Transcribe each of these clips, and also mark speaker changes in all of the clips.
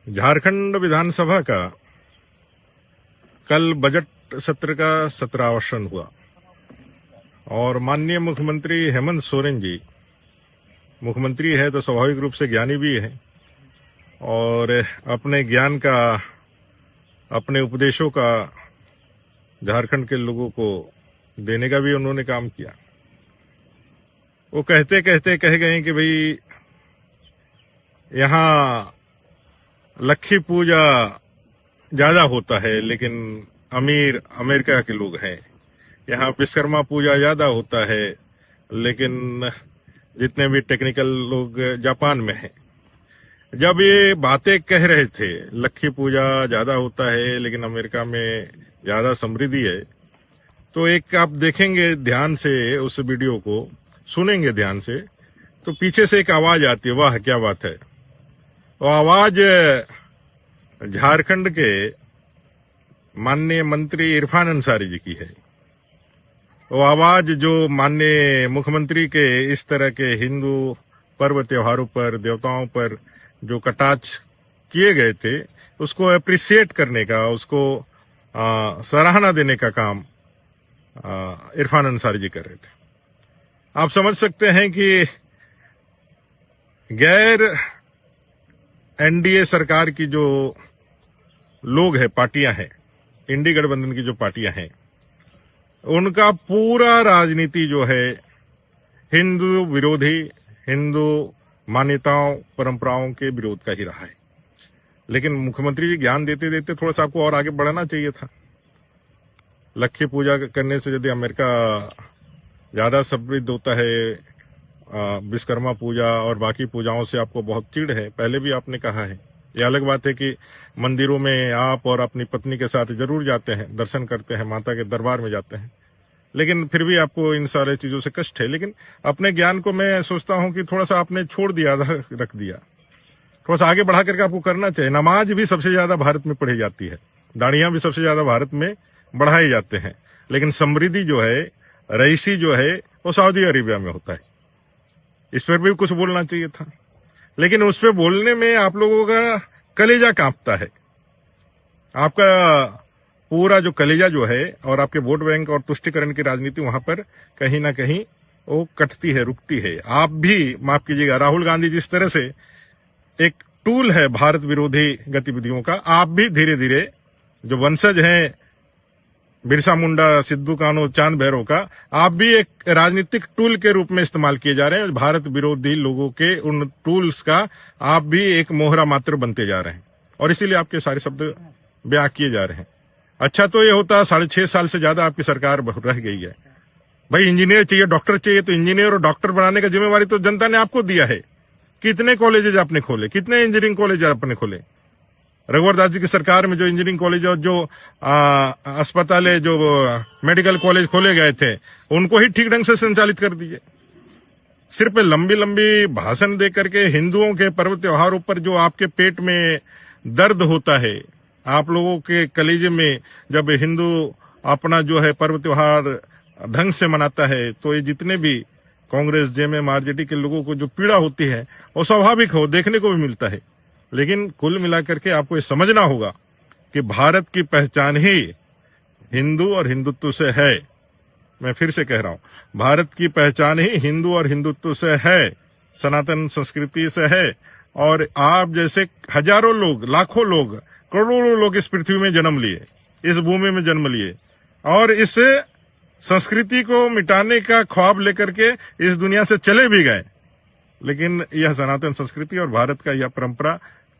Speaker 1: झारखंड विधानसभा का कल बजट सत्र का सत्रावसान हुआ और माननीय मुख्यमंत्री हेमंत सोरेन जी मुख्यमंत्री है तो स्वाभाविक रूप से ज्ञानी भी है और अपने ज्ञान का, अपने उपदेशों का झारखंड के लोगों को देने का भी उन्होंने काम किया। वो कहते कहते कह गए कि भाई यहाँ लक्खी पूजा ज्यादा होता है लेकिन अमीर अमेरिका के लोग हैं, यहाँ विश्वकर्मा पूजा ज्यादा होता है लेकिन जितने भी टेक्निकल लोग जापान में हैं। जब ये बातें कह रहे थे लक्खी पूजा ज्यादा होता है लेकिन अमेरिका में ज्यादा समृद्धि है, तो एक आप देखेंगे ध्यान से, उस वीडियो को सुनेंगे ध्यान से, तो पीछे से एक आवाज आती है, वाह क्या बात है। वो आवाज झारखंड के माननीय मंत्री इरफान अंसारी जी की है। वो आवाज जो माननीय मुख्यमंत्री के इस तरह के हिंदू पर्व त्योहारों पर, देवताओं पर जो कटाक्ष किए गए थे, उसको अप्रिशिएट करने का, उसको सराहना देने का काम इरफान अंसारी जी कर रहे थे। आप समझ सकते हैं कि गैर एनडीए सरकार की जो लोग हैं, पार्टियां हैं, इंडी गठबंधन की जो पार्टियां हैं, उनका पूरा राजनीति जो है हिंदू विरोधी, हिंदू मान्यताओं परंपराओं के विरोध का ही रहा है। लेकिन मुख्यमंत्री जी ज्ञान देते देते थोड़ा सा आपको और आगे बढ़ना चाहिए था। लक्खी पूजा करने से यदि अमेरिका ज्यादा समृद्ध होता है, विश्वकर्मा पूजा और बाकी पूजाओं से आपको बहुत चिढ़ है, पहले भी आपने कहा है। ये अलग बात है कि मंदिरों में आप और अपनी पत्नी के साथ जरूर जाते हैं, दर्शन करते हैं, माता के दरबार में जाते हैं, लेकिन फिर भी आपको इन सारे चीजों से कष्ट है। लेकिन अपने ज्ञान को मैं सोचता हूं कि थोड़ा सा आपने छोड़ दिया, रख दिया, थोड़ा सा आगे बढ़ा करके आपको करना चाहिए। नमाज भी सबसे ज्यादा भारत में पढ़ी जाती है, दाढ़ियां भी सबसे ज्यादा भारत में बढ़ाए जाते हैं, लेकिन समृद्धि जो है, रईसी जो है, वो सऊदी अरेबिया में होता है। इस पर भी कुछ बोलना चाहिए था, लेकिन उस पर बोलने में आप लोगों का कलेजा कांपता है। आपका पूरा जो कलेजा जो है और आपके वोट बैंक और तुष्टिकरण की राजनीति वहां पर कहीं ना कहीं वो कटती है, रुकती है। आप भी माफ कीजिएगा, राहुल गांधी जिस तरह से एक टूल है भारत विरोधी गतिविधियों का, आप भी धीरे धीरे जो वंशज हैं बिरसा मुंडा, सिद्धू कान्हू, चांद भैरव का, आप भी एक राजनीतिक टूल के रूप में इस्तेमाल किए जा रहे हैं। भारत विरोधी लोगों के उन टूल्स का आप भी एक मोहरा मात्र बनते जा रहे हैं और इसीलिए आपके सारे शब्द बयां किए जा रहे हैं। अच्छा तो ये होता 6.5 साल से ज्यादा आपकी सरकार रह गई है। भाई इंजीनियर चाहिए, डॉक्टर चाहिए, तो इंजीनियर और डॉक्टर बनाने का जिम्मेवारी तो जनता ने आपको दिया है। कितने कॉलेजेज आपने खोले, कितने इंजीनियरिंग कॉलेज आपने खोले? रघुवर दास जी की सरकार में जो इंजीनियरिंग कॉलेज और जो अस्पताल, जो मेडिकल कॉलेज खोले गए थे, उनको ही ठीक ढंग से संचालित कर दिए। सिर्फ लंबी लंबी भाषण दे करके हिंदुओं के पर्व त्योहारों पर जो आपके पेट में दर्द होता है, आप लोगों के कलेजे में, जब हिंदू अपना जो है पर्व त्योहार ढंग से मनाता है, तो ये जितने भी कांग्रेस, जेएमएम, आरजेडी के लोगों को जो पीड़ा होती है वो स्वाभाविक हो, देखने को भी मिलता है। लेकिन कुल मिलाकर के आपको ये समझना होगा कि भारत की पहचान ही हिंदू और हिंदुत्व से है। मैं फिर से कह रहा हूं, भारत की पहचान ही हिंदू और हिंदुत्व से है, सनातन संस्कृति से है। और आप जैसे हजारों लोग, लाखों लोग, करोड़ों लोग इस पृथ्वी में जन्म लिए, इस भूमि में जन्म लिए और इस संस्कृति को मिटाने का ख्वाब लेकर के इस दुनिया से चले भी गए। लेकिन यह सनातन संस्कृति और भारत का यह परंपरा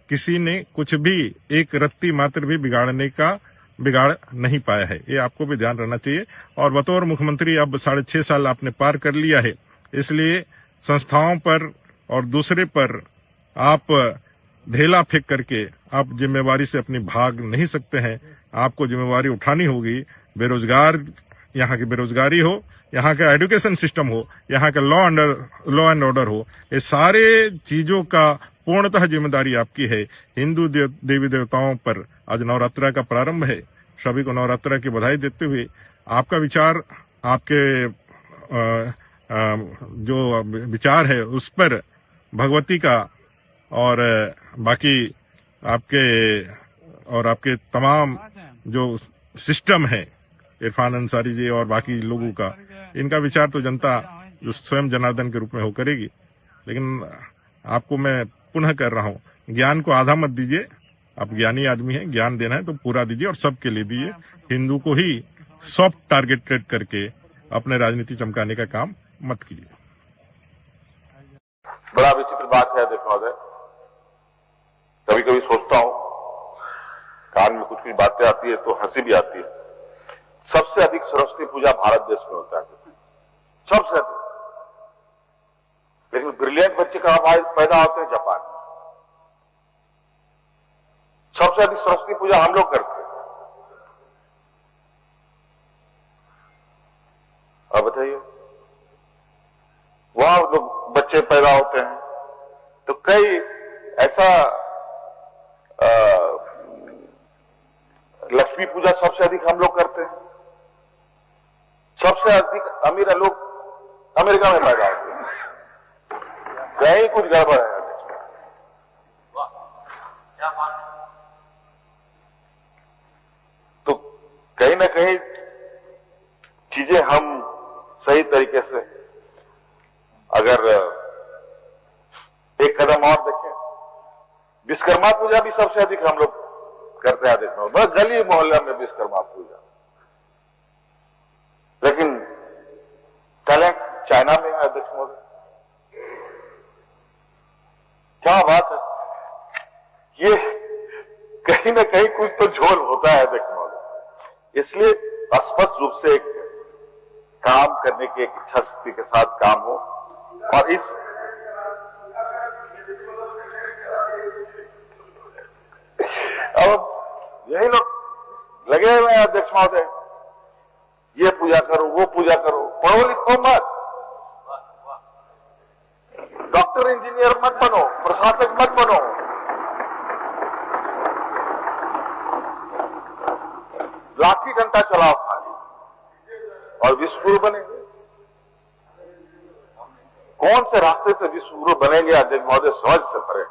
Speaker 1: किसी ने कुछ भी एक रत्ती मात्र भी बिगाड़ नहीं पाया है। ये आपको भी ध्यान रहना चाहिए। और बतौर मुख्यमंत्री अब 6.5 साल आपने पार कर लिया है, इसलिए संस्थाओं पर और दूसरे पर आप ढेला फेंक करके आप जिम्मेवारी से अपनी भाग नहीं सकते हैं। आपको जिम्मेवारी उठानी होगी। बेरोजगार, यहाँ की बेरोजगारी हो, यहाँ का एजुकेशन सिस्टम हो, यहाँ का लॉ एंड ऑर्डर हो, ये सारे चीजों का पूर्णतः जिम्मेदारी आपकी है। हिंदू देवी देवताओं पर आज नवरात्रा का प्रारंभ है। सभी को नवरात्रा की बधाई देते हुए आपका विचार, आपके जो विचार है उस पर भगवती का और बाकी आपके और आपके तमाम जो सिस्टम है, इरफान अंसारी जी और बाकी लोगों का, इनका विचार तो जनता जो स्वयं जनार्दन के रूप में हो करेगी। लेकिन आपको मैं पुनः कर रहा हूँ, ज्ञान को आधा मत दीजिए। आप ज्ञानी आदमी हैं, ज्ञान देना है तो पूरा दीजिए और सबके लिए दीजिए। हिंदू को ही सॉफ्ट टारगेटेड करके अपने राजनीति चमकाने का काम मत कीजिए।
Speaker 2: बड़ा विचित्र बात है देखो महोदय, कभी कभी सोचता हूं, कान में कुछ कुछ बातें आती है तो हंसी भी आती है। सबसे अधिक सरस्वती पूजा भारत देश में होता है, सबसे अधिक। लेकिन ब्रिलियंट बच्चे कहां पैदा होते हैं? जापान में। सबसे अधिक सरस्वती पूजा हम लोग करते हैं। अब बताइए, वहां लोग बच्चे पैदा होते हैं तो कई ऐसा लक्ष्मी पूजा सबसे अधिक हम लोग करते हैं। सबसे अधिक अमीर लोग अमेरिका में पैदा होते हैं। कहीं कुछ गड़बड़ है। तो कहीं ना कहीं चीजें हम सही तरीके से अगर एक कदम और देखें, विश्वकर्मा पूजा भी सबसे अधिक हम लोग करते हैं। देखना बस गली मोहल्ले में विश्वकर्मा पूजा, लेकिन टैलेंट चाइना में है। अध्यक्ष महोदय, क्या बात है, ये कहीं ना कहीं कुछ तो झोल होता है अध्यक्ष महोदय। इसलिए स्पष्ट रूप से एक काम करने की एक इच्छा शक्ति के साथ काम हो और इस अब यही लोग लगे हुए हैं अध्यक्ष महोदय, ये पूजा करो वो पूजा करो, पढ़ो लिखो मत, डॉक्टर इंजीनियर मत बनो, प्रशासक मत बनो, लाठी डंडा चलाओ खाली और विश्वगुरु बनेंगे। कौन से रास्ते से विश्वगुरु बनेंगे अध्यक्ष महोदय, समझ से परे।